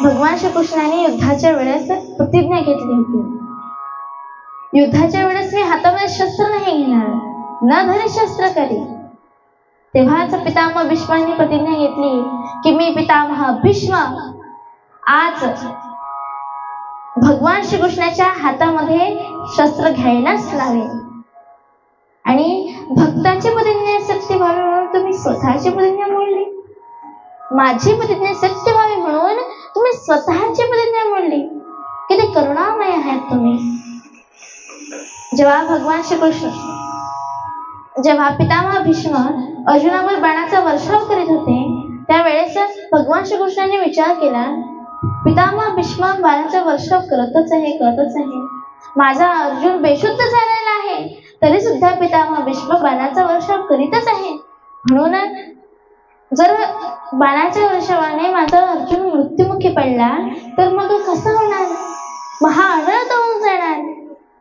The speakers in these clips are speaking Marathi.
भगवान श्रीकृष्णाने युद्धाच्या वेळेस प्रतिज्ञा घेतली होती, युद्धाच्या वेळेस मी हातामध्ये शस्त्र नाही घेणार, न धरे शस्त्र करी. तेव्हाच पितामह भीष्मांनी प्रतिज्ञा घेतली की मी पितामह भीष्म आज भगवान श्रीकृष्णाच्या हातामध्ये शस्त्र घ्यायलाच लावेल. आणि भक्ताची प्रतिज्ञा सत्य व्हावी म्हणून तुम्ही स्वतःची प्रतिज्ञा मोडली, माझी प्रतिज्ञा सत्य व्हावी म्हणून तुम्ही स्वतःची प्रतिज्ञा मोडली. किती करुणामय आहेत तुम्ही. जेव्हा भगवान श्रीकृष्ण जेव्हा पितामह भीष्म अर्जुनावर बाणाचा वर्षाव करीत होते त्यावेळेस भगवान श्रीकृष्णाने विचार केला, पितामह भीष्म बाणाचा वर्षाव करतच आहे, माझा अर्जुन बेशुद्ध झालेला आहे तरी सुद्धा पितामह भीष्म बाणाचा वर्षाव करीतच आहे. म्हणून जर बाणाच्या वर्षावाने माझा अर्जुन मृत्युमुखी पडला तर मग कसं होणार, महाअनर्थ होऊन जाणार.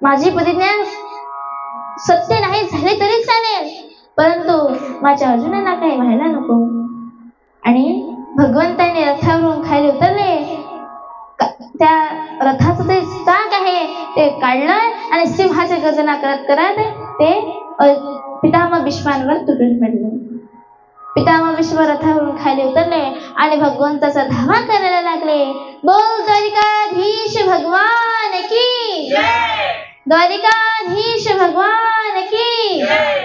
माझी प्रतिज्ञा सत्य नाही झाली तरी चालेल, परंतु माझ्या अर्जुनाला काही व्हायला नको. आणि भगवंताने रथावरून खाली उतरले, त्या रथाचं ते चाक आहे ते काढलं आणि सिंहाची गर्जना करत करत ते पितामह भीष्मांवर तुटून पडले. पितामह भीष्म रथावरून खाली उतरले आणि भगवंताचा धावा करायला लागले. बोल द्वारिकाधीश भगवान की जय, द्वारिकाधीश भगवान की जय.